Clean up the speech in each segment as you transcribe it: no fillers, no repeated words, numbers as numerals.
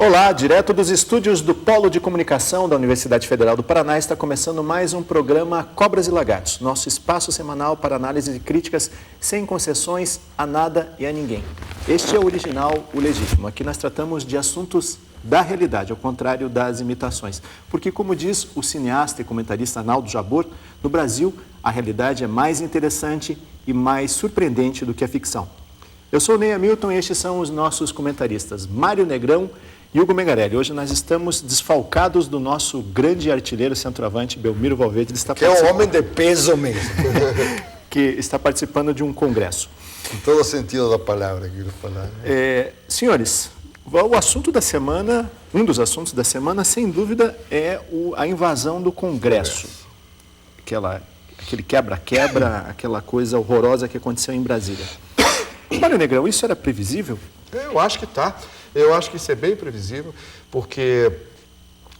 Olá, direto dos estúdios do Polo de Comunicação da Universidade Federal do Paraná, está começando mais um programa Cobras e Lagartos, nosso espaço semanal para análise e críticas sem concessões a nada e a ninguém. Este é o original, o legítimo. Aqui nós tratamos de assuntos da realidade, ao contrário das imitações. Porque, como diz o cineasta e comentarista Naldo Jabor, no Brasil a realidade é mais interessante e mais surpreendente do que a ficção. Eu sou o Ney Hamilton e estes são os nossos comentaristas, Mário Negrão e Hugo Mengarelli. Hoje nós estamos desfalcados do nosso grande artilheiro centroavante, Belmiro Valverde. Ele está que é um homem de peso mesmo. que está participando de um congresso. Em todo o sentido da palavra, quero falar. Senhores, o assunto da semana, um dos assuntos da semana, sem dúvida, é a invasão do Congresso. Aquele quebra-quebra, aquela coisa horrorosa que aconteceu em Brasília. Mário Negrão, isso era previsível? Eu acho que está. Eu acho que isso é bem previsível, porque,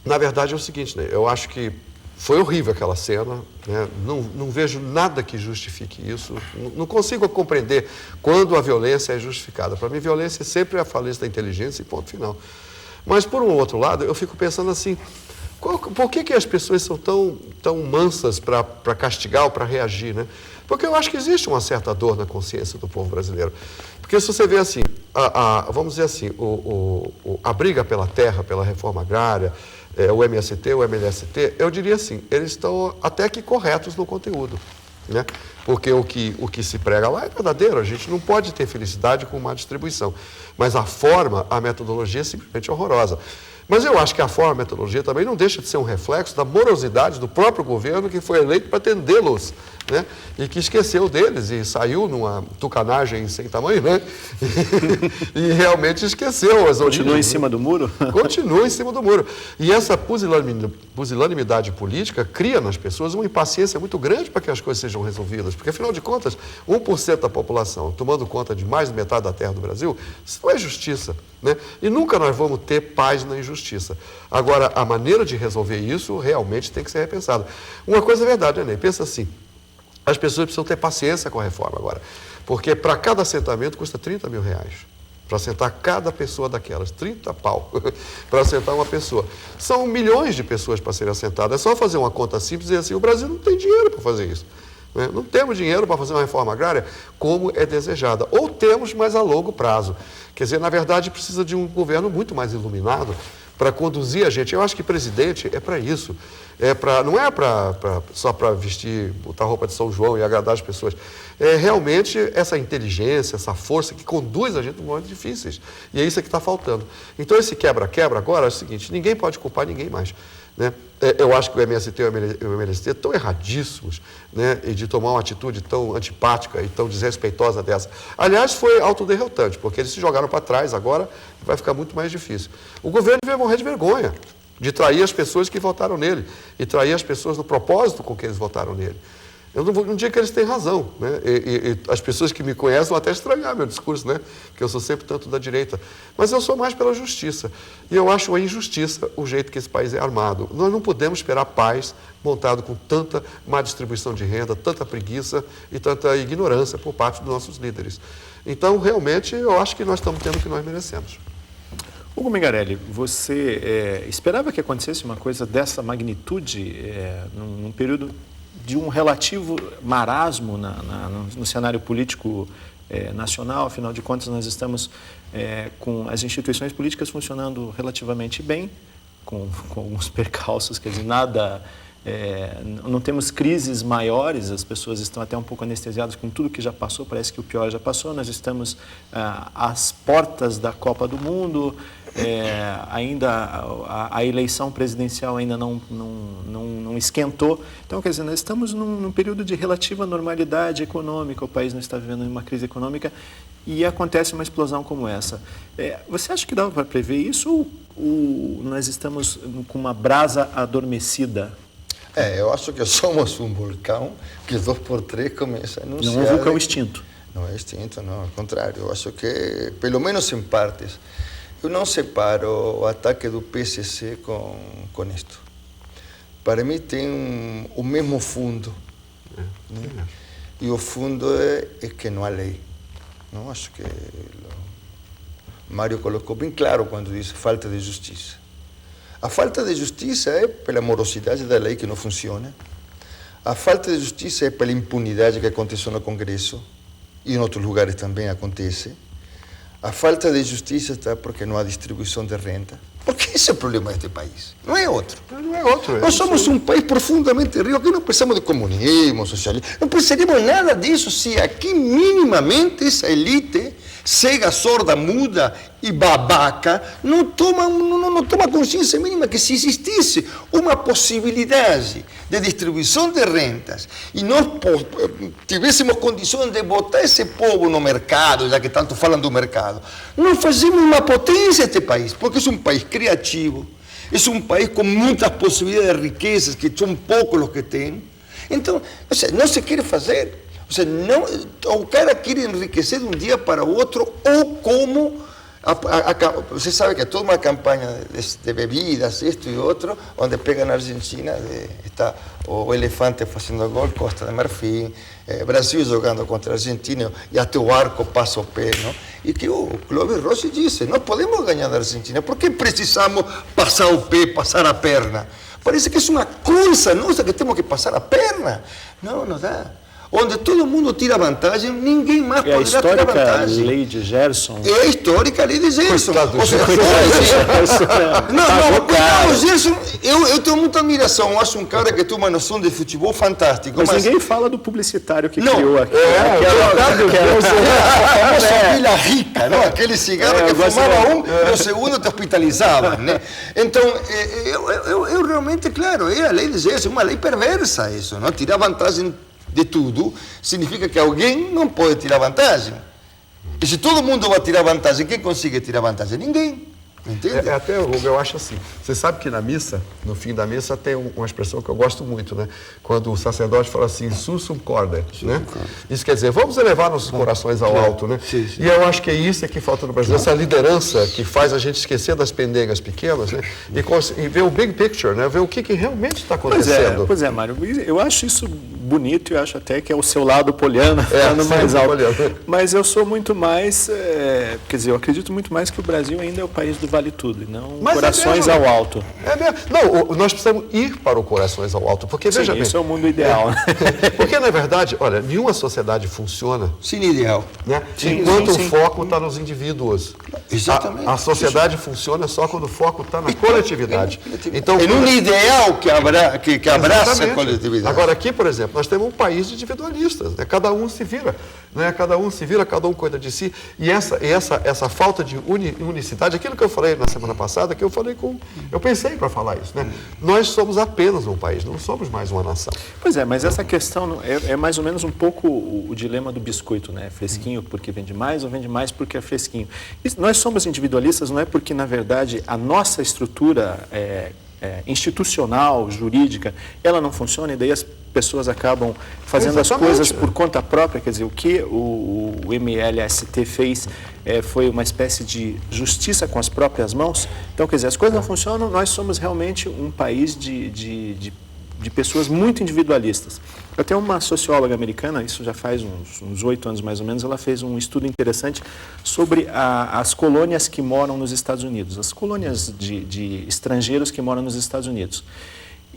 na verdade, é o seguinte, né? Eu acho que foi horrível aquela cena, né? Não vejo nada que justifique isso, não consigo compreender quando a violência é justificada. Para mim, violência é sempre a falência da inteligência e ponto final. Mas, por um outro lado, eu fico pensando assim, por que as pessoas são tão mansas para castigar ou para reagir, né? Porque eu acho que existe uma certa dor na consciência do povo brasileiro. Porque se você vê assim, vamos dizer assim, a briga pela terra, pela reforma agrária, o MST, o MLST, eu diria assim, eles estão até que corretos no conteúdo, né? Porque o que se prega lá é verdadeiro, a gente não pode ter felicidade com má distribuição. Mas a forma, a metodologia é simplesmente horrorosa. Mas eu acho que a forma, a metodologia também não deixa de ser um reflexo da morosidade do próprio governo que foi eleito para atendê-los, né? E que esqueceu deles e saiu numa tucanagem sem tamanho, né? E realmente esqueceu as origens. Continua em cima do muro? Continua em cima do muro. E essa pusilanimidade política cria nas pessoas uma impaciência muito grande para que as coisas sejam resolvidas. Porque, afinal de contas, 1% da população tomando conta de mais de metade da terra do Brasil, isso não é justiça, né? E nunca nós vamos ter paz na injustiça. Agora, a maneira de resolver isso realmente tem que ser repensada. Uma coisa é verdade, né, Ney? Pensa assim, as pessoas precisam ter paciência com a reforma agora, porque para cada assentamento custa R$30 mil. Para assentar cada pessoa daquelas, 30 pau para assentar uma pessoa. São milhões de pessoas para serem assentadas. É só fazer uma conta simples e dizer assim, o Brasil não tem dinheiro para fazer isso. Né? Não temos dinheiro para fazer uma reforma agrária como é desejada. Ou temos, mas a longo prazo. Quer dizer, na verdade, precisa de um governo muito mais iluminado para conduzir a gente. Eu acho que presidente é para isso. Não é só para vestir, botar roupa de São João e agradar as pessoas. É realmente essa inteligência, essa força que conduz a gente em momentos difíceis. E é isso que está faltando. Então, esse quebra-quebra agora é o seguinte, ninguém pode culpar ninguém mais, né? Eu acho que o MST e o MLST estão erradíssimos, né? E de tomar uma atitude tão antipática e tão desrespeitosa dessa. Aliás, foi autoderrotante, porque eles se jogaram para trás agora e vai ficar muito mais difícil. O governo vai morrer de vergonha de trair as pessoas que votaram nele e trair as pessoas no propósito com que eles votaram nele. Eu não digo que eles têm razão, né? E as pessoas que me conhecem vão até estranhar meu discurso, né? Que eu sou sempre tanto da direita. Mas eu sou mais pela justiça. E eu acho a injustiça o jeito que esse país é armado. Nós não podemos esperar paz montado com tanta má distribuição de renda, tanta preguiça e tanta ignorância por parte dos nossos líderes. Então, realmente, eu acho que nós estamos tendo o que nós merecemos. Hugo Mengarelli, você esperava que acontecesse uma coisa dessa magnitude num período de um relativo marasmo no cenário político nacional? Afinal de contas, nós estamos com as instituições políticas funcionando relativamente bem, com alguns percalços, quer dizer, não temos crises maiores, as pessoas estão até um pouco anestesiadas com tudo que já passou, parece que o pior já passou, nós estamos às portas da Copa do Mundo, ainda a eleição presidencial ainda não esquentou. Então, quer dizer, nós estamos num período de relativa normalidade econômica, o país não está vivendo uma crise econômica e acontece uma explosão como essa. Você acha que dava para prever isso ou nós estamos com uma brasa adormecida? Eu acho que somos um vulcão que 2x3 começa a anunciar... Não é um vulcão extinto. Não é extinto, não, ao contrário. Eu acho que, pelo menos em partes, eu não separo o ataque do PCC com isto. Para mim tem o mesmo fundo. Né? E o fundo é que não há lei. Não acho que Mário colocou bem claro quando disse falta de justiça. A falta de justiça é pela morosidade da lei que não funciona. A falta de justiça é pela impunidade que aconteceu no Congresso e em outros lugares também acontece. A falta de justiça está porque não há distribuição de renda. Porque esse é o problema deste país, não é outro. Não é outro. Nós somos um país profundamente rico, aqui não precisamos de comunismo, socialismo, não precisaríamos nada disso se aqui minimamente essa elite cega, sorda, muda e babaca não toma consciência mínima que se existisse uma possibilidade de distribuição de rendas e nós tivéssemos condições de botar esse povo no mercado, já que tanto falam do mercado, nós fazemos uma potência este país, porque é um país criativo, é um país com muitas possibilidades de riquezas, que são poucos os que têm. Então, não se quer fazer. O cara quer enriquecer de um dia para o outro, ou como, você sabe que é toda uma campanha de bebidas, isto e outro, onde pega na Argentina, está o elefante fazendo gol, Costa de Marfim, Brasil jogando contra a Argentina, e até o arco passa o pé, não? E que o Clóvis Rossi disse, não podemos ganhar da Argentina, por que precisamos passar o pé, passar a perna? Parece que é uma coisa nossa que temos que passar a perna. Não dá. Onde todo mundo tira vantagem, ninguém mais poderá tirar vantagem. É a histórica lei de Gerson. É a histórica lei de Gerson. Não, Gerson, eu tenho muita admiração. Eu acho um cara que tem uma noção de futebol fantástico. Mas ninguém fala do publicitário que não, criou aqui. A famosa Vila Rica, não? Aquele cigarro que fumava e o segundo te hospitalizava. Né? Então, eu realmente, claro, é a lei de Gerson, uma lei perversa isso. Não? Tirar vantagem de tudo, significa que alguém não pode tirar vantagem. E se todo mundo vai tirar vantagem, quem consegue tirar vantagem? Ninguém. Entende? Até eu acho assim. Você sabe que na missa, no fim da missa, tem uma expressão que eu gosto muito, né? Quando o sacerdote fala assim, sussum corda, né? Isso quer dizer, vamos elevar nossos corações ao alto, né? Sim. E eu acho que é isso que falta no Brasil, essa liderança que faz a gente esquecer das pendengas pequenas, né? E ver o big picture, né? Ver o que realmente está acontecendo. Pois é, Mário, eu acho isso bonito e acho até que é o seu lado poliana falando mais alto. Mas eu sou muito mais, quer dizer, eu acredito muito mais que o Brasil ainda é o país do vale tudo, e não corações ao alto. É mesmo. Não, nós precisamos ir para o corações ao alto, porque veja bem. Isso é o mundo ideal. Porque, na verdade, olha, nenhuma sociedade funciona sem ideal. Né? Enquanto o foco está nos indivíduos. Exatamente. A sociedade funciona só quando o foco está na coletividade. Então, em um ideal que abraça a coletividade. Agora, aqui, por exemplo, nós temos um país de individualistas. Né? Cada um se vira. Né? Cada um cuida de si. E essa falta de unicidade, aquilo que eu falei na semana passada, eu pensei para falar isso, né? Nós somos apenas um país, não somos mais uma nação. Pois é, mas essa questão é mais ou menos um pouco o dilema do biscoito, né? Fresquinho porque vende mais ou vende mais porque é fresquinho. Nós somos individualistas não é porque, na verdade, a nossa estrutura institucional, jurídica, ela não funciona e daí as pessoas acabam fazendo as coisas por conta própria. Quer dizer, o que o MLST fez foi uma espécie de justiça com as próprias mãos. Então, quer dizer, as coisas não funcionam, nós somos realmente um país de pessoas muito individualistas. Eu tenho uma socióloga americana, isso já faz uns 8 anos mais ou menos, ela fez um estudo interessante sobre as colônias que moram nos Estados Unidos, as colônias de estrangeiros que moram nos Estados Unidos.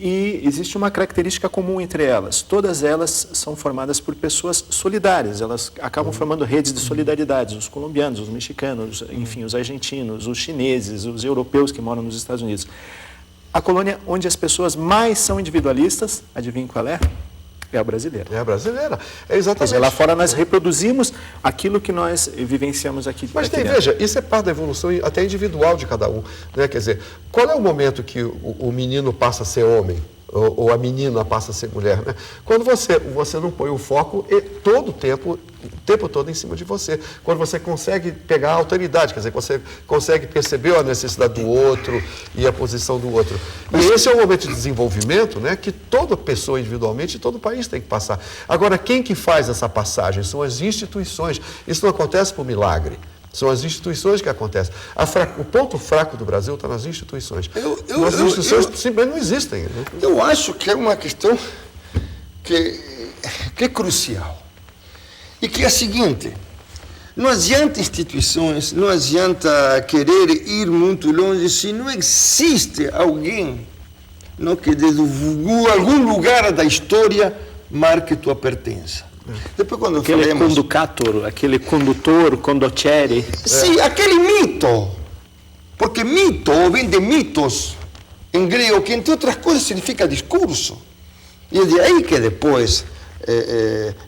E existe uma característica comum entre elas. Todas elas são formadas por pessoas solidárias. Elas acabam formando redes de solidariedade. Os colombianos, os mexicanos, enfim, os argentinos, os chineses, os europeus que moram nos Estados Unidos. A colônia onde as pessoas mais são individualistas, adivinha qual é? É a brasileira. É a brasileira, exatamente. Quer dizer, lá fora nós reproduzimos aquilo que nós vivenciamos aqui. Mas veja, isso é parte da evolução até individual de cada um. Né? Quer dizer, qual é o momento que o menino passa a ser homem? Ou a menina passa a ser mulher, né? Quando você não põe o foco todo o tempo todo em cima de você. Quando você consegue pegar a autoridade, quer dizer, você consegue perceber a necessidade do outro e a posição do outro. E esse é um momento de desenvolvimento, né, que toda pessoa individualmente e todo o país tem que passar. Agora, quem que faz essa passagem? São as instituições. Isso não acontece por milagre. São as instituições que acontecem. O ponto fraco do Brasil está nas instituições. As instituições simplesmente não existem. Né? Eu acho que é uma questão que é crucial. E que é a seguinte: Não adianta instituições, não adianta querer ir muito longe se não existe alguém, não, que desde algum lugar da história marque tua pertença. Depois, quando aquele conducator, aquele condutor, condottieri. Sim, aquele mito. Porque mito vem de mitos, em grego, que entre outras coisas significa discurso. E é de aí que depois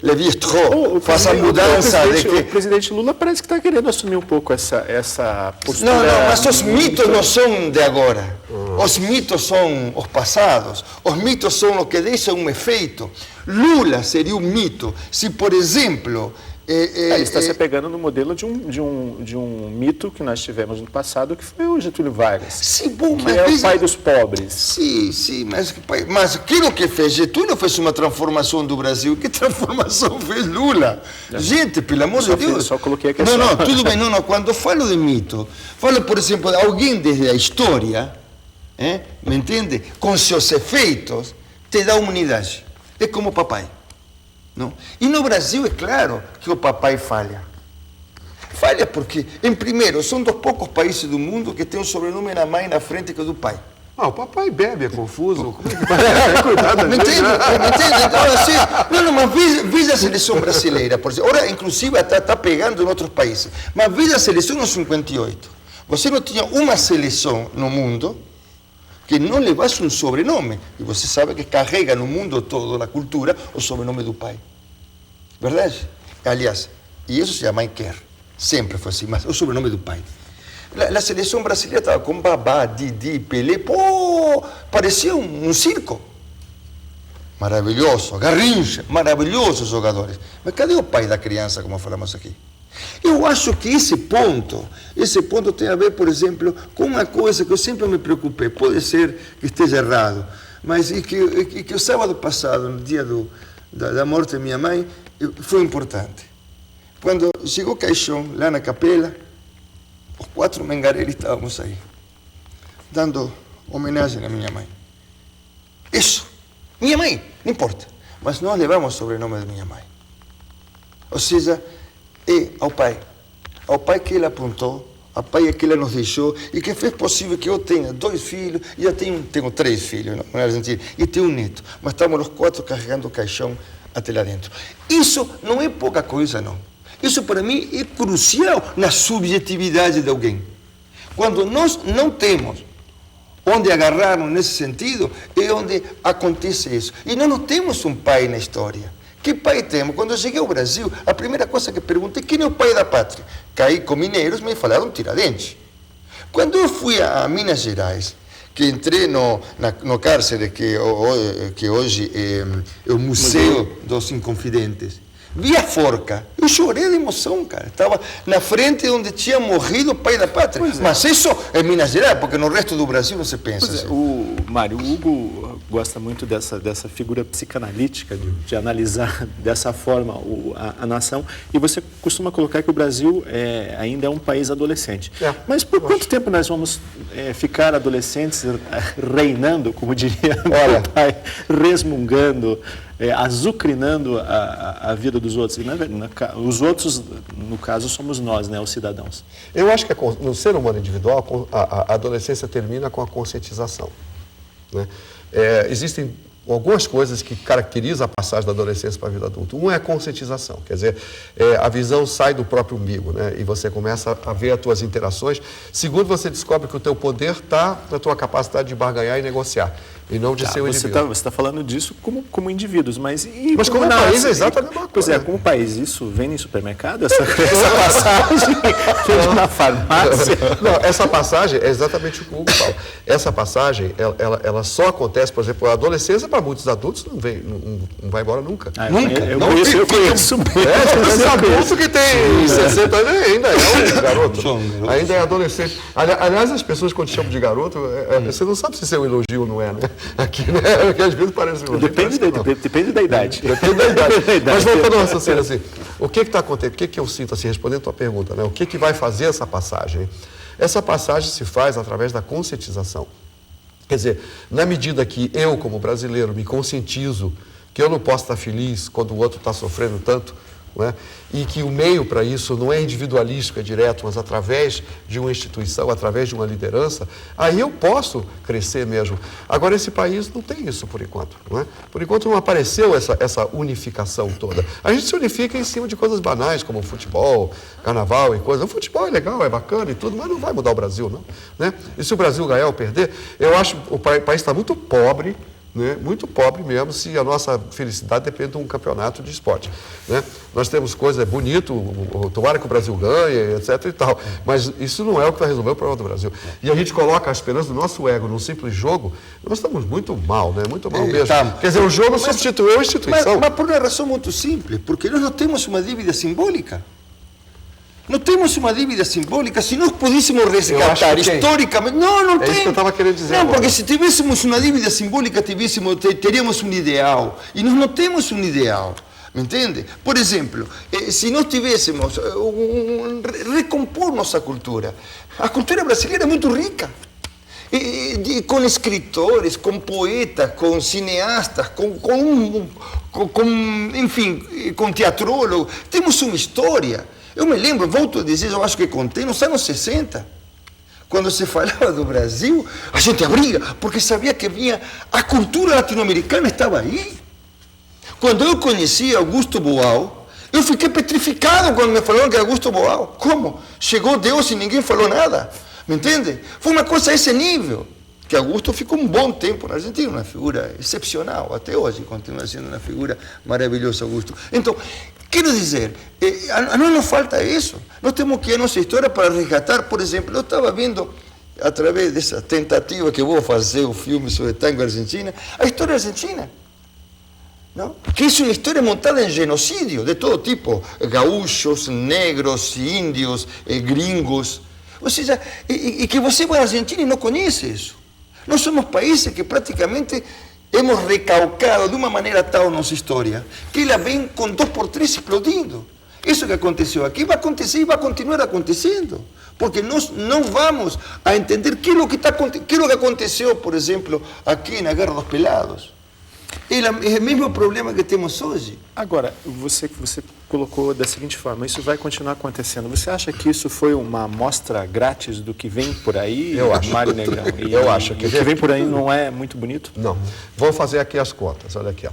Lévi-Strauss faz a mudança de que... O presidente Lula parece que está querendo assumir um pouco essa postura. Não, mas os mitos não são de agora. Os mitos são os passados. Os mitos são o que deixa um efeito. Lula seria um mito se, por exemplo... ele está se apegando no modelo de um mito que nós tivemos no passado, que foi o Getúlio Vargas, sim, bom, que é o pai dos pobres. Sim, mas aquilo que fez Getúlio fez uma transformação do Brasil. Que transformação fez Lula? Gente, pelo amor de Deus. Só coloquei a questão. Não, tudo bem. Não, quando falo de mito, falo, por exemplo, de alguém desde a história, me entende? Com seus efeitos, te dá unidade. É como o papai. Não? E no Brasil é claro que o papai falha. Falha porque, em primeiro, são dos poucos países do mundo que tem o sobrenome na mãe na frente que o do pai. O papai bebe, é confuso. Cuidado, me entende? Então, assim, não, mas veja a seleção brasileira, por exemplo. Agora, inclusive, está pegando em outros países. Mas veja a seleção no 58. Você não tinha uma seleção no mundo que não levasse um sobrenome. E você sabe que carrega no mundo todo, na cultura, o sobrenome do pai. Verdade? Aliás, e isso se chama quer. Sempre foi assim, mas o sobrenome do pai. A seleção brasileira estava com Babá, Didi, Pelé. Pô, parecia um circo. Maravilhoso. Garrincha, maravilhosos jogadores. Mas cadê o pai da criança, como falamos aqui? Eu acho que esse ponto tem a ver, por exemplo, com uma coisa que eu sempre me preocupei. Pode ser que esteja errado, mas que o sábado passado, no dia da morte de minha mãe, foi importante. Quando chegou o caixão lá na capela, os 4 Mengarelli estávamos aí, dando homenagem à minha mãe. Isso, minha mãe, não importa, mas nós levamos o sobrenome de minha mãe. Ou seja, ao pai que ela apontou, ao pai que ela nos deixou e que fez possível que eu tenha 2 filhos, e já tenho 3 filhos na Argentina, e tenho um neto, mas estamos os 4 carregando o caixão até lá dentro. Isso não é pouca coisa, não. Isso para mim é crucial na subjetividade de alguém. Quando nós não temos onde agarrar-nos nesse sentido, é onde acontece isso. E nós não temos um pai na história. Que pai temos? Quando eu cheguei ao Brasil, a primeira coisa que perguntei, quem é o pai da pátria? Caí com mineiros, me falaram Tiradentes. Quando eu fui a Minas Gerais, que entrei no cárcere, que hoje é o Museu dos Inconfidentes, vi a forca, eu chorei de emoção, cara. Estava na frente onde tinha morrido o pai da pátria. Mas isso é Minas Gerais, porque no resto do Brasil não se pensa assim. Mário, o Hugo gosta muito dessa figura psicanalítica, de analisar dessa forma a nação, e você costuma colocar que o Brasil ainda é um país adolescente. Mas por quanto tempo nós vamos ficar adolescentes reinando, como diria meu pai, resmungando, azucrinando a vida dos outros? E, os outros, no caso, somos nós, né, os cidadãos. Eu acho que no ser humano individual, a adolescência termina com a conscientização, né? Existem algumas coisas que caracterizam a passagem da adolescência para a vida adulta. Um é a conscientização, quer dizer, a visão sai do próprio umbigo, né? E você começa a ver as tuas interações. Segundo, você descobre que o teu poder está na tua capacidade de barganhar e negociar, e não de ser um indivíduo. Você está falando disso como indivíduos, mas como país é exatamente a mesma coisa. Pois como país, isso vem em supermercado? Essa passagem vem na farmácia? Não, essa passagem é exatamente o que o Hugo fala. Essa passagem, ela só acontece, por exemplo, a adolescência para muitos adultos não vai embora nunca. Nunca. Eu conheço bem. Esse adulto que tem 60 anos ainda é um garoto. Ainda é adolescente. Aliás, as pessoas quando chamam de garoto, você não sabe se isso é um elogio ou não é, né? Aqui, né? Porque às vezes parece um elogio. Depende da idade. Depende da idade. Mas voltando ao raciocínio, assim, o que está acontecendo? O que eu sinto, assim, respondendo a tua pergunta, né? O que vai fazer essa passagem? Essa passagem se faz através da conscientização. Quer dizer, na medida que eu, como brasileiro, me conscientizo que eu não posso estar feliz quando o outro está sofrendo tanto não é? E que o meio para isso não é individualístico, é direto, mas através de uma instituição, através de uma liderança, aí eu posso crescer mesmo. Agora, esse país não tem isso por enquanto. Não é? Por enquanto não apareceu essa unificação toda. A gente se unifica em cima de coisas banais, como futebol, carnaval e coisas. O futebol é legal, é bacana e tudo, mas não vai mudar o Brasil, não. Né? E se o Brasil ganhar ou perder, eu acho que o país está muito pobre, né? Muito pobre mesmo, se a nossa felicidade depende de um campeonato de esporte. Né? Nós temos coisas, é bonito, tomara que o Brasil ganhe, etc. e tal, mas isso não é o que vai resolver o problema do Brasil. E a gente coloca a esperança do nosso ego num simples jogo, nós estamos muito mal, né? Muito mal mesmo. Quer dizer, o jogo substituiu a instituição. Mas por uma razão muito simples, porque nós não temos uma dívida simbólica. Não temos uma dívida simbólica. Se nós pudéssemos resgatar historicamente... Não tem. Isso que eu estava querendo dizer. Não, agora. porque se tivéssemos uma dívida simbólica, teríamos um ideal. E nós não temos um ideal. Me entende? Por exemplo, se nós tivéssemos... recompor nossa cultura. A cultura brasileira é muito rica. Com escritores, com poetas, com cineastas, enfim, com teatrólogos. Temos uma história. Eu me lembro, volto a dizer, eu acho que contei, nos anos 60, quando se falava do Brasil, a gente abria, porque sabia que vinha, a cultura latino-americana estava aí. Quando eu conheci Augusto Boal, eu fiquei petrificado quando me falaram que Augusto Boal. Como? Chegou Deus e ninguém falou nada. Me entende? Foi uma coisa a esse nível. Que Augusto ficou um bom tempo na Argentina, uma figura excepcional, até hoje continua sendo uma figura maravilhosa, Augusto. Então, quero dizer, a nós não falta isso. Nós temos que ir a nossa história para resgatar. Por exemplo, eu estava vendo, através dessa tentativa que vou fazer o filme sobre tango argentina, a história argentina. Não? Que é uma história montada em genocídio de todo tipo, gaúchos, negros, índios, gringos. Ou seja, e que você vai à Argentina e não conhece isso. Nós somos países que praticamente hemos recalcado de uma maneira tal nossa história, que ela vem com 2x3 explodindo. Isso que aconteceu aqui vai acontecer e vai continuar acontecendo. Porque nós não vamos a entender aquilo que aconteceu, por exemplo, aqui na Guerra dos Pelados. É o mesmo problema que temos hoje. Agora, você colocou da seguinte forma, isso vai continuar acontecendo. Você acha que isso foi uma amostra grátis do que vem por aí? Eu acho. Mário Negrão? Eu acho que o que vem por aí não é muito bonito? Não. Vou fazer aqui as contas, olha aqui. Ó.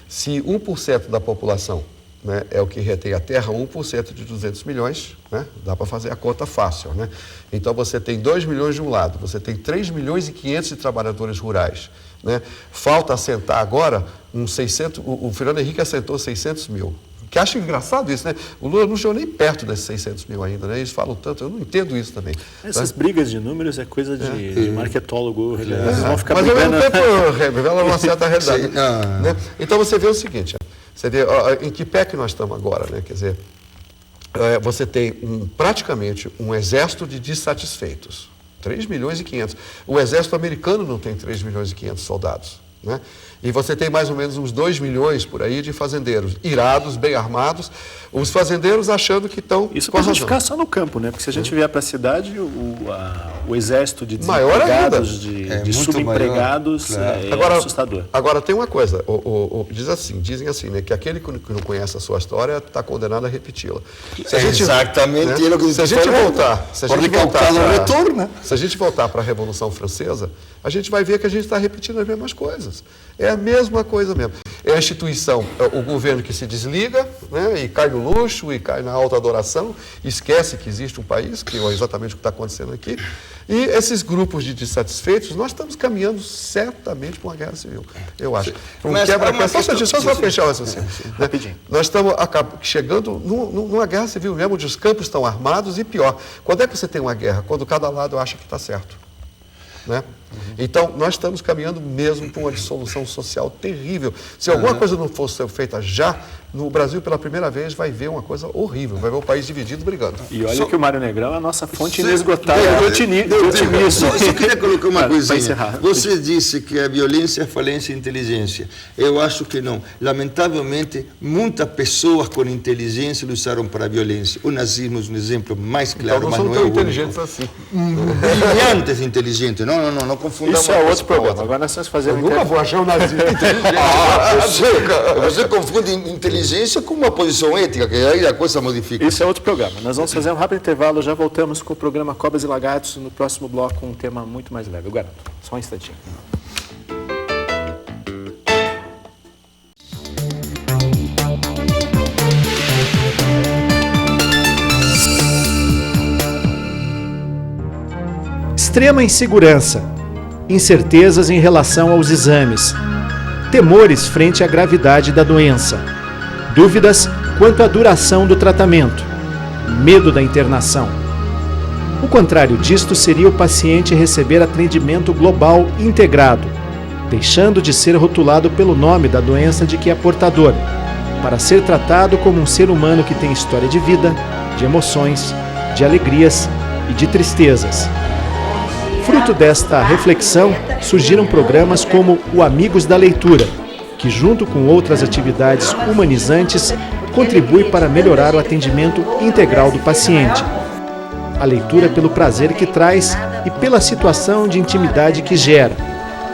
Se 1% da população, né, é o que retém a terra, 1% de 200 milhões, né, dá para fazer a conta fácil. Né? Então você tem 2 milhões de um lado, você tem 3 milhões e 500 de trabalhadores rurais. Né? Falta assentar agora uns 600, o Fernando Henrique assentou 600 mil. Que acho engraçado isso, né? O Lula não chegou nem perto desses 600 mil ainda, né? Eles falam tanto, eu não entendo isso também. Essas brigas de números é coisa de marketólogo. Eles vão ficar mas brigando. ao mesmo tempo revela uma certa realidade. Né? Então você vê o seguinte, você vê em que pé que nós estamos agora, né? Quer dizer, você tem praticamente um exército de dissatisfeitos. 3 milhões e 500. O exército americano não tem 3 milhões e 500 soldados. Né? E você tem mais ou menos uns 2 milhões por aí de fazendeiros irados, bem armados, os fazendeiros achando que estão... Isso para a gente ficar só no campo, né? Porque se a gente vier para a cidade, o exército de desempregados, de subempregados, claro. É assustador. Agora, tem uma coisa, dizem assim, né, que aquele que não conhece a sua história está condenado a repeti-la. Exatamente. Né, se a gente voltar para a Revolução Francesa, a gente vai ver que a gente está repetindo as mesmas coisas. É a mesma coisa mesmo. É a instituição, o governo que se desliga, né, e cai no luxo, e cai na alta adoração, esquece que existe um país, que é exatamente o que está acontecendo aqui. E esses grupos de dissatisfeitos, nós estamos caminhando certamente para uma guerra civil, eu acho. Só fechar o raciocínio. Rapidinho. Nós estamos chegando numa guerra civil mesmo, onde os campos estão armados e pior. Quando é que você tem uma guerra? Quando cada lado acha que está certo. Né? Então, nós estamos caminhando mesmo para uma dissolução social terrível. Se alguma coisa não fosse feita já, no Brasil, pela primeira vez, vai ver uma coisa horrível. Vai ver o país dividido brigando. E olha que o Mário Negrão é a nossa fonte inesgotável de otimismo. Só queria colocar uma coisinha. Você disse que a violência é falência e inteligência. Eu acho que não. Lamentavelmente, muitas pessoas com inteligência usaram para a violência. O nazismo é um exemplo mais claro, então, não são tão inteligentes assim. Brilhantes inteligentes. Não confundamos. Isso é outro problema. Agora nós estamos fazendo... Eu nunca vou achar um nazista inteligente. Você confunde inteligência inteligência com uma posição ética, que aí a coisa modifica. Isso é outro programa. Nós vamos fazer um rápido intervalo, já voltamos com o programa Cobras e Lagartos no próximo bloco, com um tema muito mais leve. Eu garanto. Só um instantinho. Extrema insegurança, incertezas em relação aos exames, temores frente à gravidade da doença, dúvidas quanto à duração do tratamento, medo da internação. O contrário disto seria o paciente receber atendimento global integrado, deixando de ser rotulado pelo nome da doença de que é portador, para ser tratado como um ser humano que tem história de vida, de emoções, de alegrias e de tristezas. Fruto desta reflexão, surgiram programas como o Amigos da Leitura, que, junto com outras atividades humanizantes, contribui para melhorar o atendimento integral do paciente. A leitura pelo prazer que traz e pela situação de intimidade que gera.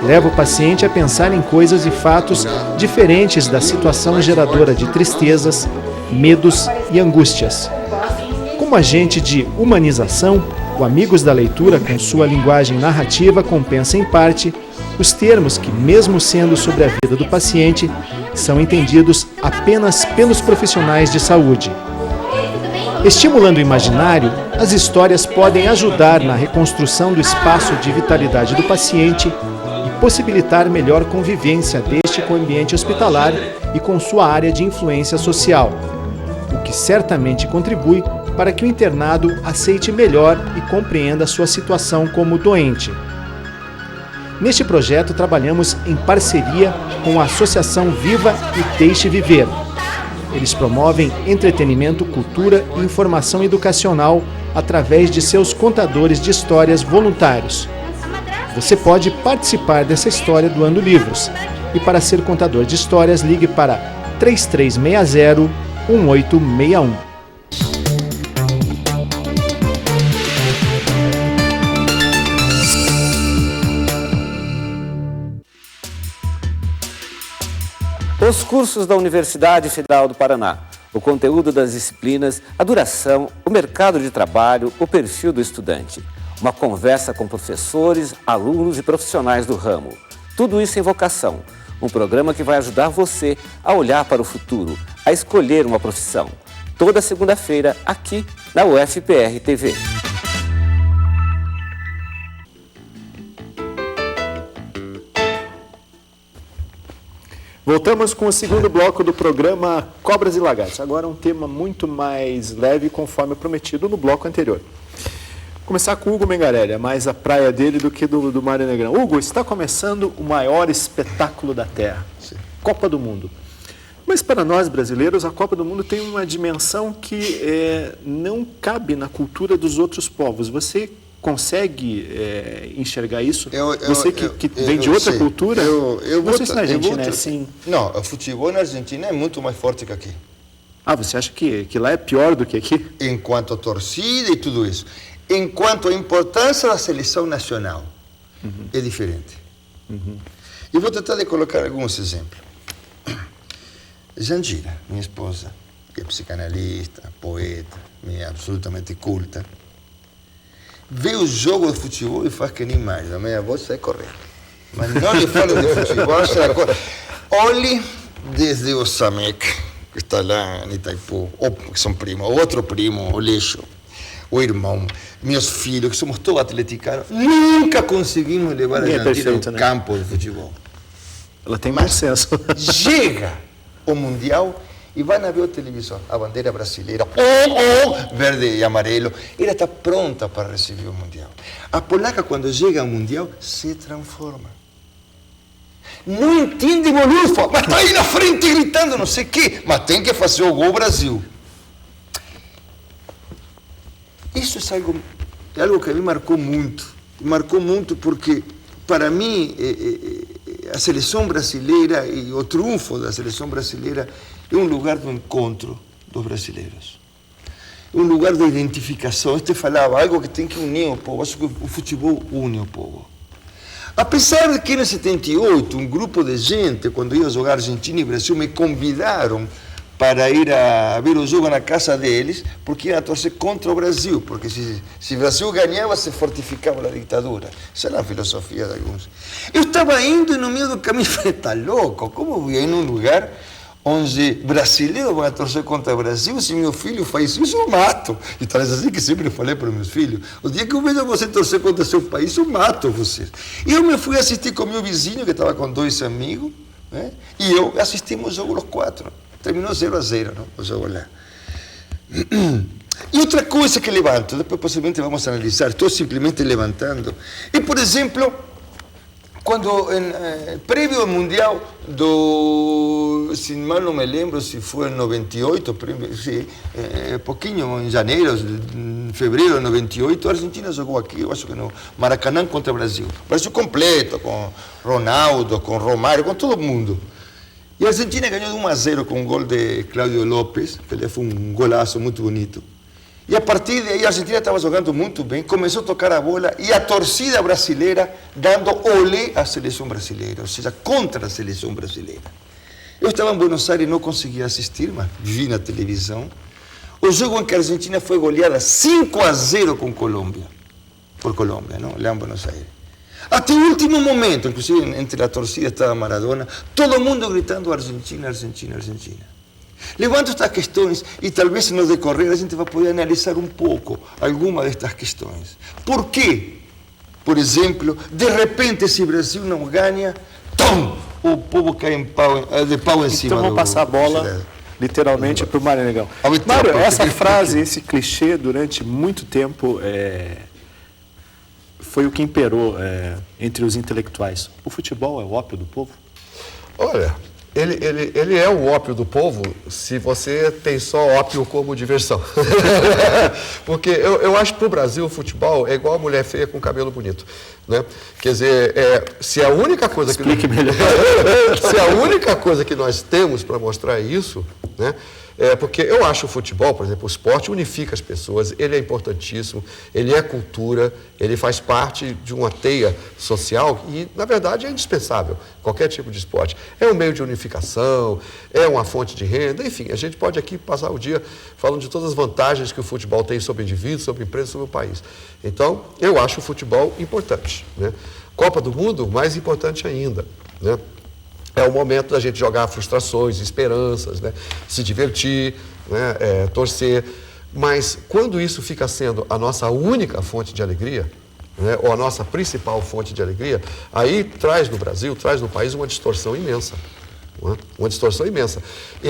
Leva o paciente a pensar em coisas e fatos diferentes da situação geradora de tristezas, medos e angústias. Como agente de humanização, o Amigos da Leitura, com sua linguagem narrativa, compensa em parte os termos que, mesmo sendo sobre a vida do paciente, são entendidos apenas pelos profissionais de saúde. Estimulando o imaginário, as histórias podem ajudar na reconstrução do espaço de vitalidade do paciente e possibilitar melhor convivência deste com o ambiente hospitalar e com sua área de influência social, o que certamente contribui para que o internado aceite melhor e compreenda sua situação como doente. Neste projeto, trabalhamos em parceria com a Associação Viva e Deixe Viver. Eles promovem entretenimento, cultura e informação educacional através de seus contadores de histórias voluntários. Você pode participar dessa história doando livros. E para ser contador de histórias, ligue para 3360-1861. Os cursos da Universidade Federal do Paraná, o conteúdo das disciplinas, a duração, o mercado de trabalho, o perfil do estudante. Uma conversa com professores, alunos e profissionais do ramo. Tudo isso em vocação. Um programa que vai ajudar você a olhar para o futuro, a escolher uma profissão. Toda segunda-feira, aqui na UFPR TV. Voltamos com o segundo bloco do programa Cobras e Lagartos. Agora um tema muito mais leve, conforme prometido no bloco anterior. Começar com o Hugo Mengarelli, é mais a praia dele do que do Mário Negrão. Hugo, está começando o maior espetáculo da Terra, Sim. Copa do Mundo. Mas para nós brasileiros, a Copa do Mundo tem uma dimensão que não cabe na cultura dos outros povos. Você consegue enxergar isso? Você que vem de outra cultura? Não sei se na Argentina é assim. Não, o futebol na Argentina é muito mais forte que aqui. Ah, você acha que lá é pior do que aqui? Em quanto a torcida e tudo isso. Em quanto à importância da seleção nacional, é diferente. Eu vou tentar de colocar alguns exemplos. Jandira, minha esposa, que é psicanalista, poeta, absolutamente culta, vê o jogo de futebol e faz que nem mais. A minha voz sai correndo. Mas não lhe falo de futebol. Olhe desde o Samek, que está lá em Itaipu, ou que são primos, o outro primo, o Leixo, o irmão, meus filhos, que somos todos atleticanos, nunca conseguimos levar a Jandira ao campo de futebol. Ela tem mais senso. Chega o Mundial e vai na ver a televisão, a bandeira brasileira, verde e amarelo, ela está pronta para receber o Mundial. A polaca, quando chega ao Mundial, se transforma. Não entende bolufa, mas está aí na frente gritando não sei o quê, mas tem que fazer o gol Brasil. Isso é algo que me marcou muito porque, para mim, a seleção brasileira e o triunfo da seleção brasileira é um lugar do encontro dos brasileiros. É um lugar de identificação. Este falava algo que tem que unir o povo. Acho que o futebol une o povo. Apesar de que, em 78, um grupo de gente, quando ia jogar Argentina e Brasil, me convidaram para ir a ver o jogo na casa deles, porque iam torcer contra o Brasil, porque se o Brasil ganhava, se fortificava a ditadura. Essa era a filosofia de alguns. Eu estava indo e no meio do caminho falei, está louco, como vou ir num lugar onde brasileiros vão torcer contra o Brasil? Se meu filho faz isso, eu mato. E talvez assim que sempre falei para meus filhos, o dia que eu vejo você torcer contra seu país, eu mato você. E eu me fui assistir com meu vizinho, que estava com 2 amigos, né? E eu assistimos o jogo os 4. Terminou 0-0, não? O jogo lá. E outra coisa que levanto, depois possivelmente vamos analisar, estou simplesmente levantando, e por exemplo, quando prévio ao Mundial se mal não me lembro se foi em 98, pouquinho em janeiro, em fevereiro de 98, a Argentina jogou aqui, eu acho que no Maracanã contra o Brasil. O Brasil completo, com Ronaldo, com Romário, com todo mundo. E a Argentina ganhou de 1-0 com um gol de Cláudio López, que foi um golaço muito bonito. E a partir daí a Argentina estava jogando muito bem, começou a tocar a bola e a torcida brasileira dando olé à seleção brasileira, ou seja, contra a seleção brasileira. Eu estava em Buenos Aires e não conseguia assistir, mas vi na televisão o jogo em que a Argentina foi goleada 5-0 com Colômbia, por Colômbia, não? Lá em Buenos Aires. Até o último momento, inclusive entre a torcida estava Maradona, todo mundo gritando Argentina, Argentina, Argentina. Levanto estas questões e talvez no decorrer a gente vai poder analisar um pouco alguma destas questões. Por quê? Por exemplo, de repente, se o Brasil não ganha, tom, o povo cai de pau em cima. Então vamos passar a bola literalmente para o Mário Negão. Mário, essa frase, esse clichê, durante muito tempo foi o que imperou entre os intelectuais. O futebol é o ópio do povo? Olha, ele é o ópio do povo se você tem só ópio como diversão. Porque eu acho que para o Brasil o futebol é igual a mulher feia com cabelo bonito. Né? Quer dizer, se a única coisa que Explique melhor. se a única coisa que nós temos para mostrar isso, né? Porque eu acho o futebol, por exemplo, o esporte unifica as pessoas, ele é importantíssimo, ele é cultura, ele faz parte de uma teia social e, na verdade, é indispensável, qualquer tipo de esporte. É um meio de unificação, é uma fonte de renda, enfim, a gente pode aqui passar o dia falando de todas as vantagens que o futebol tem sobre indivíduos, sobre empresas, sobre o país. Então, eu acho o futebol importante. Né? Copa do Mundo, mais importante ainda, né? É o momento da gente jogar frustrações, esperanças, né? Se divertir, né? Torcer. Mas quando isso fica sendo a nossa única fonte de alegria, né? Ou a nossa principal fonte de alegria, aí traz no Brasil, traz no país uma distorção imensa. Né? Uma distorção imensa. E,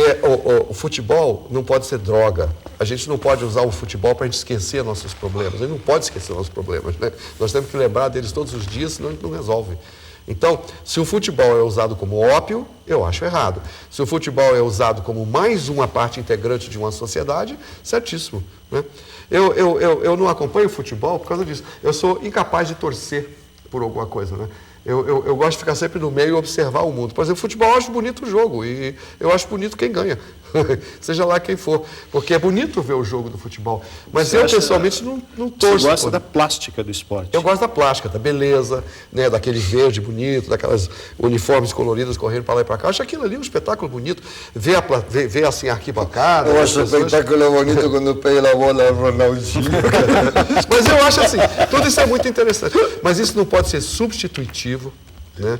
o futebol não pode ser droga. A gente não pode usar o futebol para a gente esquecer nossos problemas. A gente não pode esquecer nossos problemas. Né? Nós temos que lembrar deles todos os dias, senão a gente não resolve. Então, se o futebol é usado como ópio, eu acho errado. Se o futebol é usado como mais uma parte integrante de uma sociedade, certíssimo. Né? Eu não acompanho o futebol por causa disso. Eu sou incapaz de torcer por alguma coisa. Né? Eu gosto de ficar sempre no meio e observar o mundo. Por exemplo, futebol, eu acho bonito o jogo e eu acho bonito quem ganha, seja lá quem for, porque é bonito ver o jogo do futebol. Mas eu, pessoalmente, não torço. Você gosta da plástica do esporte? Eu gosto da plástica, da beleza, né, daquele verde bonito, daquelas uniformes coloridos correndo para lá e para cá. Eu acho aquilo ali um espetáculo bonito. Ver assim a arquibancada. Eu acho espetáculo bonito quando pega a bola o Ronaldinho. Mas eu acho assim, tudo isso é muito interessante. Mas isso não pode ser substitutivo. Né?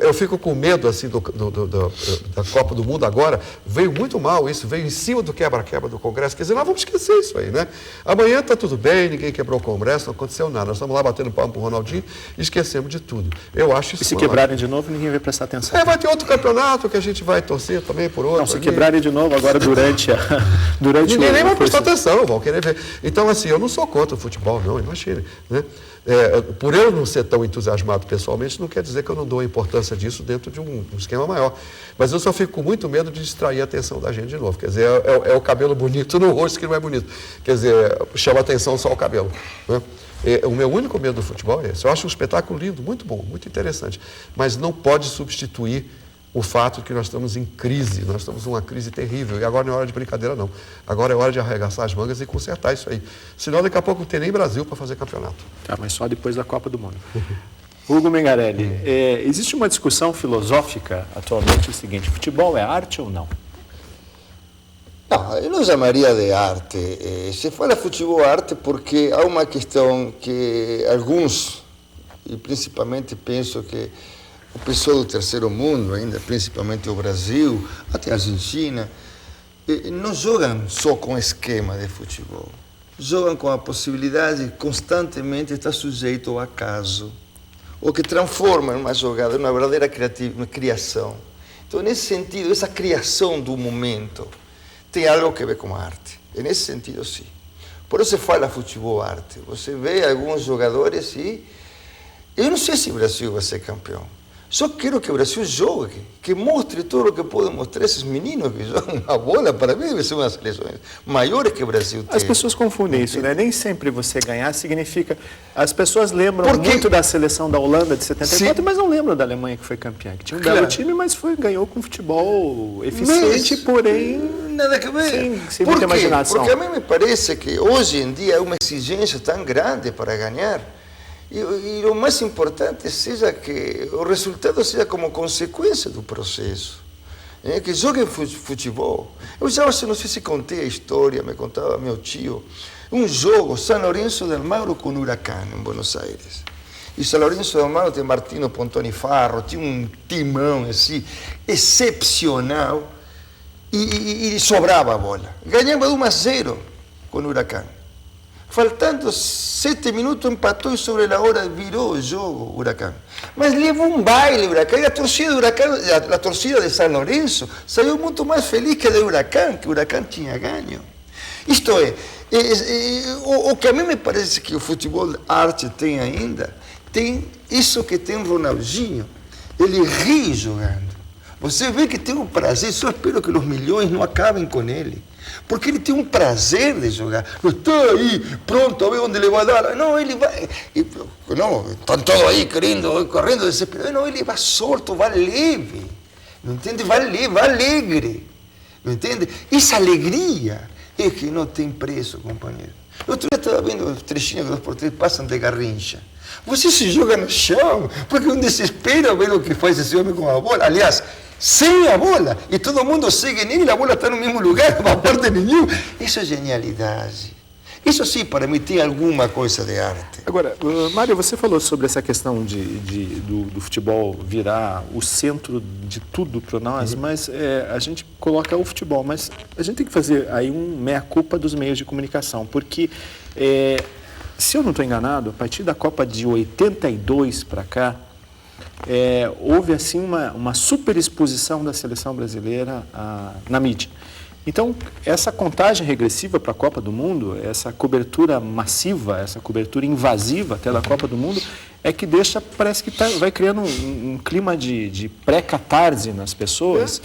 Eu fico com medo assim, da Copa do Mundo agora. Veio muito mal isso, veio em cima do quebra-quebra do Congresso. Quer dizer, nós vamos esquecer isso aí, né? Amanhã está tudo bem, ninguém quebrou o Congresso, não aconteceu nada. Nós estamos lá batendo palmo para o Ronaldinho e esquecemos de tudo. Eu acho isso. E se quebrarem de novo, ninguém vai prestar atenção. Vai ter outro campeonato que a gente vai torcer também por outro. Não, se quebrarem de novo agora durante ninguém nem vai prestar atenção, vão querer ver. Então, assim, eu não sou contra o futebol, não, imagine, né? Por eu não ser tão entusiasmado pessoalmente, não quer dizer que eu não dou a importância disso dentro de um esquema maior. Mas eu só fico com muito medo de distrair a atenção da gente de novo. Quer dizer, é o cabelo bonito no rosto que não é bonito. Quer dizer, chama atenção só o cabelo. Né? O meu único medo do futebol é esse. Eu acho um espetáculo lindo, muito bom, muito interessante. Mas não pode substituir o fato de que nós estamos em crise, nós estamos numa crise terrível, e agora não é hora de brincadeira não, agora é hora de arregaçar as mangas e consertar isso aí, senão daqui a pouco não tem nem Brasil para fazer campeonato. Tá, mas só depois da Copa do Mundo. Hugo Mengarelli, existe uma discussão filosófica atualmente o seguinte, futebol é arte ou não? Não, eu não chamaria de arte. Se fala futebol arte porque há uma questão que alguns, e principalmente penso que o pessoal do terceiro mundo, ainda principalmente o Brasil, até a Argentina, não jogam só com esquema de futebol. Jogam com a possibilidade de constantemente estar sujeito ao acaso, o que transforma uma jogada numa verdadeira criação. Então, nesse sentido, essa criação do momento tem algo que ver com a arte. E nesse sentido, sim. Por isso se fala futebol arte. Você vê alguns jogadores e eu não sei se o Brasil vai ser campeão. Só quero que o Brasil jogue, que mostre tudo o que pode mostrar esses meninos que jogam a bola. Para mim, deve ser uma das seleções maiores que o Brasil tem. As pessoas confundem isso, né? Nem sempre você ganhar significa... As pessoas lembram muito da seleção da Holanda de 74, mas não lembram da Alemanha que foi campeã, que tinha um belo time, mas ganhou com futebol eficiente, porém... Nada que ver. Sem muita imaginação. Porque a mim me parece que hoje em dia há uma exigência tão grande para ganhar. E o mais importante seja que o resultado seja como consequência do processo. Que joguem futebol. Eu já não sei se contei a história, me contava meu tio, um jogo, São Lourenço del Mauro com Huracán, em Buenos Aires. E São Lourenço del Mauro tem Martino Pontoni Farro, tinha um timão assim, excepcional, e sobrava a bola. Ganhava 1-0 com o Huracán. Faltando 7 minutos, empatou e sobre a hora virou o jogo, o Huracán. Mas levou um baile, o Huracán. E a torcida do Huracán, a torcida de São Lourenço, saiu muito mais feliz que a do Huracán, que o Huracán tinha ganho. Isto é, o que a mim me parece que o futebol arte tem ainda, tem isso que tem o Ronaldinho. Ele ri jogando. Você vê que tem um prazer, só espero que os milhões não acabem com ele. Porque ele tem um prazer de jogar. Não está aí, pronto, a ver onde ele vai dar. Não, ele vai... Não, estão todos aí querendo, correndo desesperado. Não, ele vai solto, vai leve. Não entende? Vai leve, vai alegre. Não entende? Essa alegria é que não tem preço, companheiro. Outro dia estava vendo os trechinhos que os 2x3 passam de Garrincha. Você se joga no chão, porque um desespera ver o que faz esse homem com a bola. Aliás, sem a bola, e todo mundo segue nele, a bola está no mesmo lugar, não vai parte nenhum. Isso é genialidade. Isso sim, para mim, tem alguma coisa de arte. Agora, Mário, você falou sobre essa questão do futebol virar o centro de tudo para nós, mas a gente coloca o futebol, mas a gente tem que fazer aí um meia-culpa dos meios de comunicação, porque, se eu não estou enganado, a partir da Copa de 82 para cá, houve assim uma superexposição da seleção brasileira na mídia. Então, essa contagem regressiva para a Copa do Mundo, essa cobertura massiva, essa cobertura invasiva até da Copa do Mundo, é que parece que vai criando um clima de pré-catarse nas pessoas.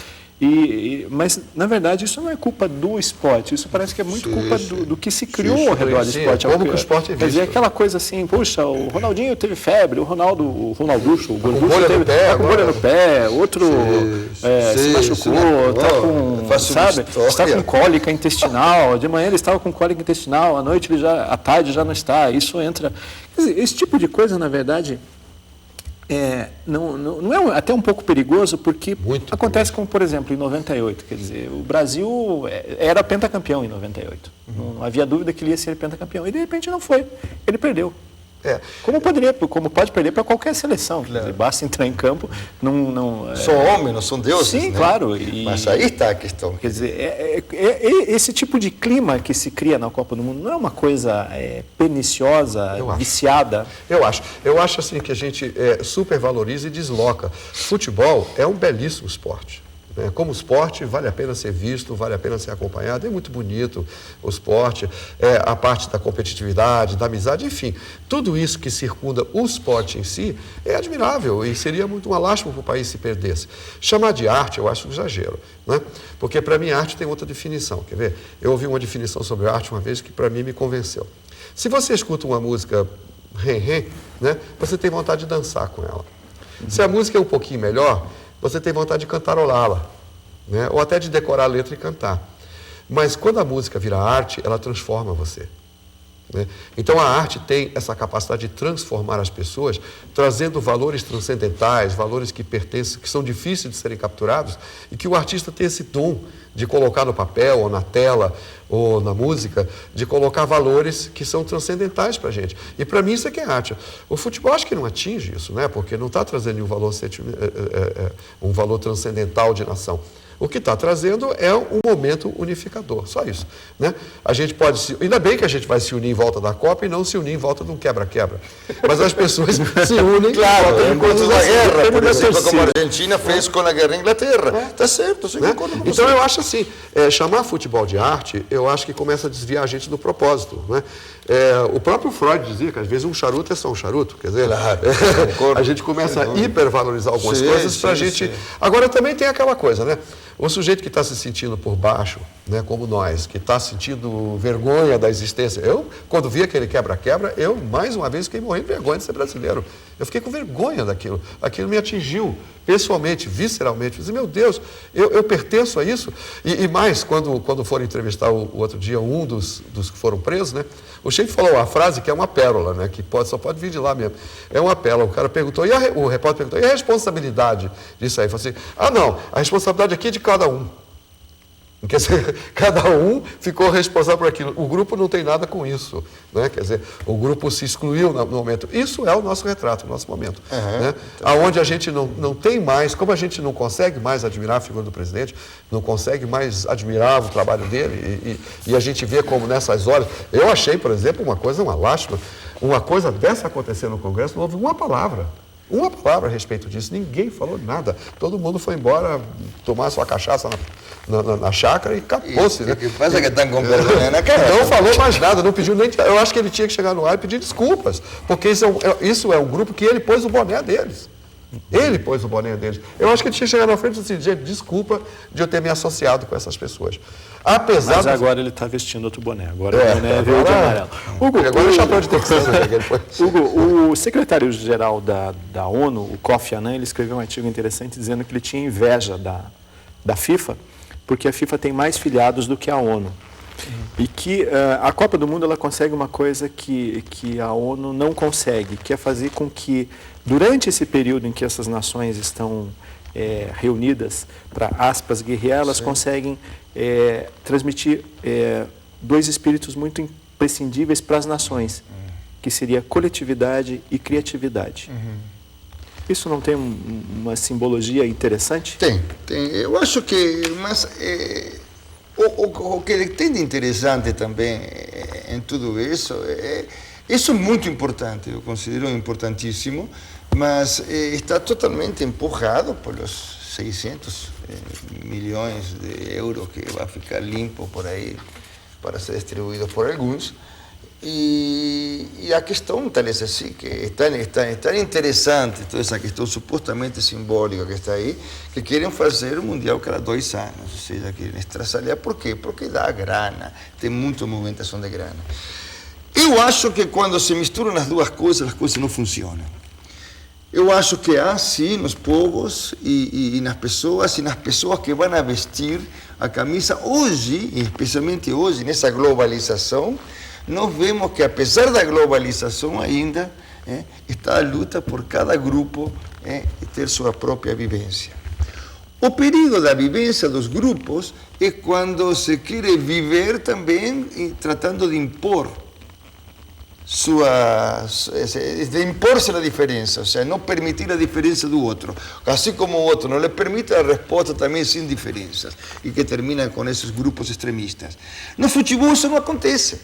Mas, na verdade, isso não é culpa do esporte, isso parece que é muito culpa do que se criou ao redor do esporte. Como que o esporte é visto. Quer dizer, aquela coisa assim, puxa, o Ronaldinho teve febre, o Ronalducho, o Gorducho tá com bolha no pé, outro se machucou, está com cólica intestinal, de manhã ele estava com cólica intestinal, à noite à tarde já não está, isso entra... Quer dizer, esse tipo de coisa, na verdade... não é até um pouco perigoso, porque muito acontece como, por exemplo, em 98, quer dizer, o Brasil era pentacampeão em 98. Não havia dúvida que ele ia ser pentacampeão. E, de repente, não foi. Ele perdeu. Como pode perder para qualquer seleção. Claro. Quer dizer, basta entrar em campo. São homens, não são deuses. Sim, né? Claro. Mas aí está a questão. Quer dizer, esse tipo de clima que se cria na Copa do Mundo não é uma coisa perniciosa, viciada? Eu acho assim que a gente supervaloriza e desloca. Futebol é um belíssimo esporte. Como esporte, vale a pena ser visto, vale a pena ser acompanhado. É muito bonito o esporte, a parte da competitividade, da amizade, enfim. Tudo isso que circunda o esporte em si é admirável e seria muito uma lástima para o país se perdesse. Chamar de arte, eu acho um exagero, né? Porque para mim arte tem outra definição. Quer ver? Eu ouvi uma definição sobre arte uma vez que para mim me convenceu. Se você escuta uma música né, você tem vontade de dançar com ela. Se a música é um pouquinho melhor, você tem vontade de cantarolá-la, né? Ou até de decorar a letra e cantar. Mas quando a música vira arte, ela transforma você. né? Então a arte tem essa capacidade de transformar as pessoas, trazendo valores transcendentais, valores que pertencem, que são difíceis de serem capturados, e que o artista tem esse dom de colocar no papel, ou na tela, ou na música, de colocar valores que são transcendentais para a gente. E para mim isso é que é arte. O futebol acho que não atinge isso, né? Porque não está trazendo nenhum valor, um valor transcendental de nação. O que está trazendo é um momento unificador, só isso, né? A gente pode ainda bem que a gente vai se unir em volta da Copa e não se unir em volta de um quebra-quebra. Mas as pessoas se unem Claro, em enquanto da assim, guerra, por exemplo, como a Argentina fez com a guerra em Inglaterra. Está certo, eu né? concordo com você. Então eu acho assim, chamar futebol de arte, eu acho que começa a desviar a gente do propósito, né? O próprio Freud dizia que às vezes um charuto é só um charuto, quer dizer, Claro, a gente começa a hipervalorizar algumas Sim, coisas para a sim, gente... sim. Agora também tem aquela coisa, né? O sujeito que está se sentindo por baixo, né, como nós, que está sentindo vergonha da existência. Eu, quando vi aquele quebra-quebra, eu, mais uma vez, fiquei morrendo de vergonha de ser brasileiro. Eu fiquei com vergonha daquilo. Aquilo me atingiu pessoalmente, visceralmente. Eu disse, meu Deus, eu pertenço a isso. E mais, quando foram entrevistar o outro dia um dos que foram presos, né, o chefe falou uma frase que é uma pérola, né, que só pode vir de lá mesmo. É uma pérola. O cara perguntou, o repórter perguntou, e a responsabilidade disso aí? Ele falou assim, não, a responsabilidade aqui é de cada um. Quer dizer, cada um ficou responsável por aquilo. O grupo não tem nada com isso, né? Quer dizer, o grupo se excluiu no momento. Isso é o nosso retrato, o nosso momento. Né? Onde a gente não tem mais, como a gente não consegue mais admirar a figura do presidente, não consegue mais admirar o trabalho dele, e a gente vê como nessas horas... Eu achei, por exemplo, uma lástima, uma coisa dessa acontecer no Congresso, não houve uma palavra a respeito disso, ninguém falou nada. Todo mundo foi embora tomar sua cachaça na chácara e acabou-se. Né? O que passa é que estão com vergonha na cara. Não falou mais nada, não pediu nem... Eu acho que ele tinha que chegar no ar e pedir desculpas, porque isso é um grupo que ele pôs o boné deles. Ele pôs o boné deles. Eu acho que ele tinha que chegar na frente e dizer, gente, desculpa de eu ter me associado com essas pessoas. Mas agora ele está vestindo outro boné. Agora o boné é verde e amarelo. Hugo, agora é o chapéu de texano. Hugo, o secretário-geral da ONU, o Kofi Annan, ele escreveu um artigo interessante dizendo que ele tinha inveja da FIFA, porque a FIFA tem mais filiados do que a ONU. E que a Copa do Mundo ela consegue uma coisa que a ONU não consegue, que é fazer com que, durante esse período em que essas nações estão reunidas para, aspas, guerrear, elas conseguem transmitir dois espíritos muito imprescindíveis para as nações, que seria coletividade e criatividade. Isso não tem uma simbologia interessante? Tem. Eu acho que... Mas, o que tem de interessante também em tudo isso isso é muito importante, eu considero importantíssimo, mas está totalmente empurrado pelos 600 milhões de euros que vai ficar limpo por aí para ser distribuído por alguns. E a questão tal é assim, que é tão interessante toda essa questão supostamente simbólica que está aí, que querem fazer o Mundial cada 2 anos, ou seja, querem estraçalhar. Por quê? Porque dá grana, tem muita movimentação de grana. Eu acho que quando se misturam as duas coisas, as coisas não funcionam. Eu acho que há sim nos povos e nas pessoas que vão vestir a camisa hoje, especialmente hoje, nessa globalização. Nós vemos que, apesar da globalização ainda, está a luta por cada grupo ter sua própria vivência. O período da vivência dos grupos é quando se quer viver também tratando de impor de impor-se a diferença, ou seja, não permitir a diferença do outro. Assim como o outro não lhe permite a resposta também sem diferenças, e que termina com esses grupos extremistas. No futebol isso não acontece.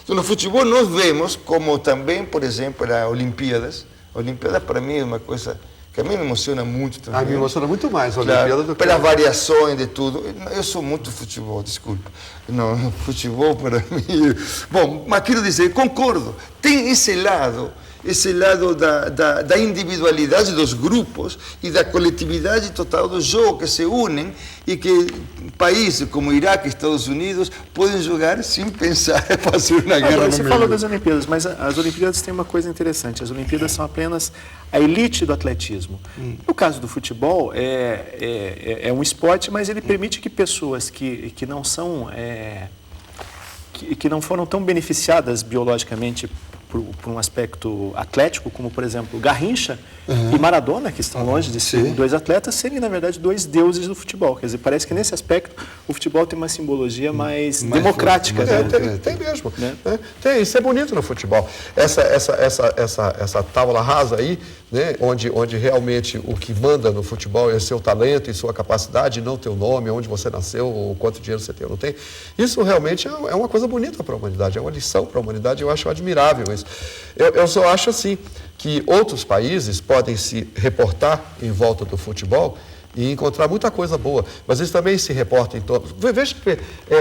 No futebol nós vemos como também, por exemplo, as Olimpíadas. Olimpíadas para mim é uma coisa que a mim me emociona muito também. Me emociona muito mais a Olimpíada do que... Pelas variações de tudo. Eu sou muito futebol, desculpa. Não, futebol para mim... Bom, mas quero dizer, concordo. Tem esse lado da individualidade dos grupos e da coletividade total do jogo, que se unem e que países como Iraque e Estados Unidos podem jogar sem pensar em fazer uma guerra no meio. Você falou das Olimpíadas, mas as Olimpíadas têm uma coisa interessante. As Olimpíadas são apenas a elite do atletismo. No caso do futebol, é um esporte, mas ele permite que pessoas que não são... que não foram tão beneficiadas biologicamente por um aspecto atlético, como, por exemplo, Garrincha e Maradona, que estão longe de ser dois atletas, serem, na verdade, dois deuses do futebol. Quer dizer, parece que nesse aspecto o futebol tem uma simbologia mais democrática. Tem mesmo. Né? Tem, isso é bonito no futebol. Essa tábua rasa aí, né, onde realmente o que manda no futebol é o seu talento e sua capacidade, não teu nome, onde você nasceu, ou quanto dinheiro você tem ou não tem. Isso realmente é uma coisa bonita para a humanidade, é uma lição para a humanidade, eu acho admirável isso. Eu só acho assim, que outros países podem se reportar em volta do futebol e encontrar muita coisa boa, mas eles também se reportam em torno. Veja que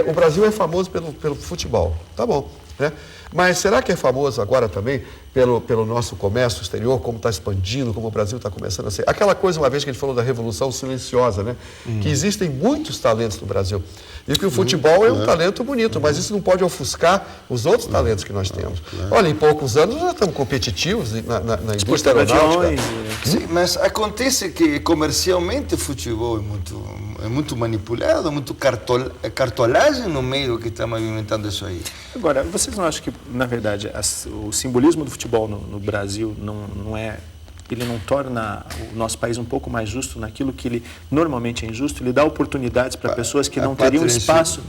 o Brasil é famoso pelo futebol, tá bom, né? Mas será que é famoso agora também pelo nosso comércio exterior, como está expandindo, como o Brasil está começando a ser? Aquela coisa, uma vez que a gente falou da Revolução Silenciosa, né? Que existem muitos talentos no Brasil. E que o futebol é um talento bonito, mas isso não pode ofuscar os outros talentos que nós temos. Olha, em poucos anos nós já estamos competitivos na indústria aeronáutica. Sim, mas acontece que comercialmente o futebol é muito manipulado, muito cartolagem no meio que está movimentando isso aí. Agora, vocês não acham que, na verdade, o simbolismo do futebol no Brasil ele não torna o nosso país um pouco mais justo naquilo que ele normalmente é injusto? Ele dá oportunidades para pessoas que não teriam espaço.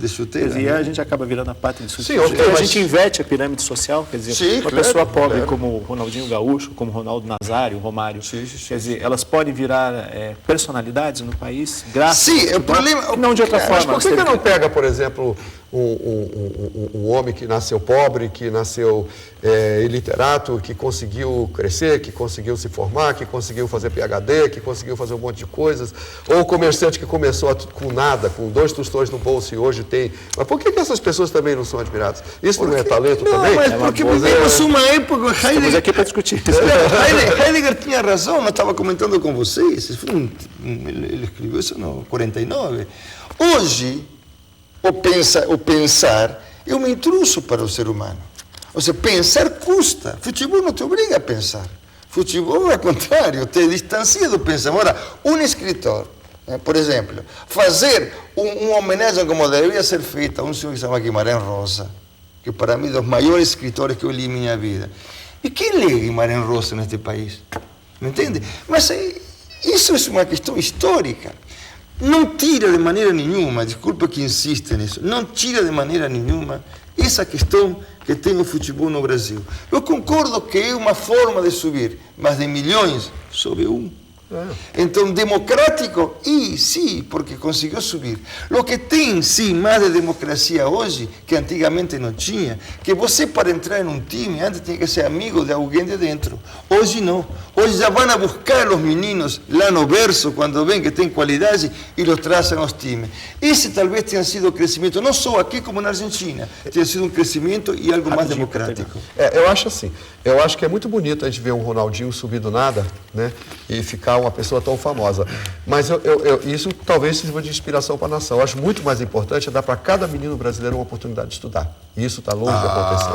E a gente acaba virando a pátria de chuteira. A gente inverte a pirâmide social, quer dizer, uma pessoa pobre como Ronaldinho Gaúcho, como Ronaldo Nazário, Romário, quer dizer, elas podem virar personalidades no país, graças ao futebol, o problema, não de outra forma. Mas por que não pega, por exemplo, um homem que nasceu pobre, que nasceu iliterato, que conseguiu crescer, que conseguiu se formar, que conseguiu fazer PhD, que conseguiu fazer um monte de coisas, ou o comerciante que começou com nada, com 2 tostões no bolso e hoje tem. Mas por que essas pessoas também não são admiradas? Isso não é talento também? Mas porque vivemos uma época... Estamos aqui para discutir isso. Heidegger tinha razão, eu estava comentando com vocês, ele escreveu isso no 49. Hoje, o pensar é um intruso para o ser humano. Ou seja, pensar custa. Futebol não te obriga a pensar. Futebol, ao contrário, te distancia do pensamento. Agora, um escritor, por exemplo, fazer uma homenagem como deveria ser feita a um senhor que se chama Guimarães Rosa, que para mim é um dos maiores escritores que eu li em minha vida. E quem lê Guimarães Rosa neste país? Me entende? Mas isso é uma questão histórica. Não tira de maneira nenhuma, desculpa que insista nisso, não tira de maneira nenhuma essa questão que tem o futebol no Brasil. Eu concordo que é uma forma de subir, mas de milhões, sobe um. Então, democrático, e sim, porque conseguiu subir. O que tem, sim, mais de democracia hoje, que antigamente não tinha, que você, para entrar em um time, antes tinha que ser amigo de alguém de dentro. Hoje não. Hoje já vão a buscar os meninos lá no berço, quando vêm que tem qualidade, e los trazem aos times. Esse talvez tenha sido o crescimento, não só aqui como na Argentina, tenha sido um crescimento e algo mais democrático. Eu acho assim, eu acho que é muito bonito a gente ver um Ronaldinho subir do nada, né, e ficar uma pessoa tão famosa. Mas isso talvez sirva de inspiração para a nação. Eu acho muito mais importante dar para cada menino brasileiro uma oportunidade de estudar. E isso está longe de acontecer.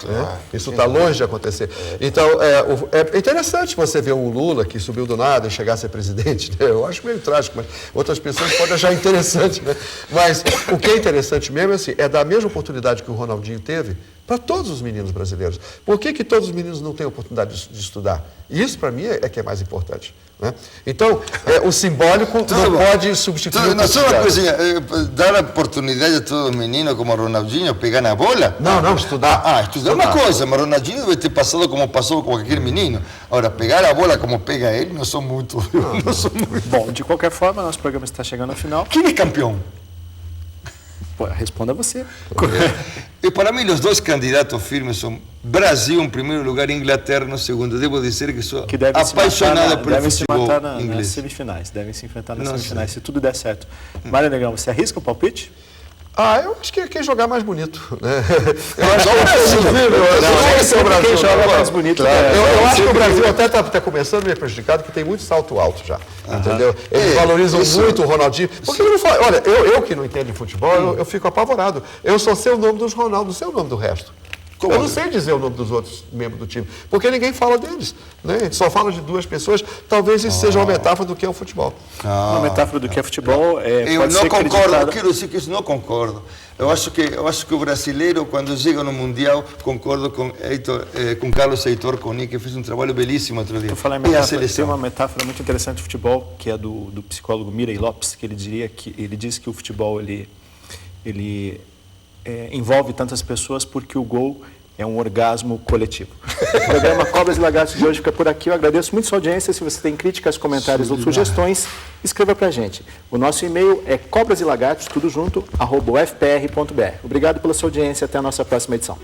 Claro. Isso está longe de acontecer. Então, é interessante você ver um Lula que subiu do nada e chegar a ser presidente. Né? Eu acho meio trágico, mas outras pessoas podem achar interessante. Né? Mas o que é interessante mesmo é dar a mesma oportunidade que o Ronaldinho teve para todos os meninos brasileiros. Por que todos os meninos não têm oportunidade de estudar? E isso, para mim, é que é mais importante. Né? Então, o simbólico não pode substituir o só uma coisinha, dar a oportunidade a todos os meninos como Ronaldinho pegar na bola? Não, estudar. Estudar é uma coisa, mas Ronaldinho deve ter passado como passou com qualquer menino. Agora, pegar a bola como pega ele, não sou muito. Bom, de qualquer forma, nosso programa está chegando ao final. Quem é campeão? Pô, responda você. E para mim, os dois candidatos firmes são Brasil em primeiro lugar e Inglaterra no segundo. Devo dizer que sou apaixonado pelo futebol inglês. Nas semifinais, devem se enfrentar nas semifinais, se tudo der certo. Mário Negrão, você arrisca o palpite? Eu acho que é quem jogar mais bonito. Né? Eu acho que o Brasil quem joga mais bonito. Eu acho que o Brasil até está começando meio prejudicado, porque tem muito salto alto já. Entendeu? Eles valorizam muito o Ronaldinho. Porque ele não fala, olha, eu que não entendo de futebol, eu fico apavorado. Eu só sei o nome dos Ronaldo, não sei o nome do resto. Como? Eu não sei dizer o nome dos outros membros do time, porque ninguém fala deles. Né? A gente só fala de 2 pessoas. Talvez isso seja uma metáfora do que é o futebol. Uma metáfora do que é futebol Eu pode não ser concordo, acreditada... quero dizer que isso não concordo. Eu acho que o brasileiro, quando chega no Mundial, concordo com Carlos Heitor Coni, que fez um trabalho belíssimo outro dia. Eu falei E a tem seleção. uma metáfora muito interessante de futebol, que é do psicólogo Mirei Lopes, que ele diz que o futebol ele envolve tantas pessoas porque o gol é um orgasmo coletivo. O programa Cobras e Lagartos de hoje fica por aqui. Eu agradeço muito sua audiência. Se você tem críticas, comentários ou sugestões, escreva para a gente. O nosso e-mail é cobraselagartos, tudo junto, @ufpr.br. Obrigado pela sua audiência. Até a nossa próxima edição.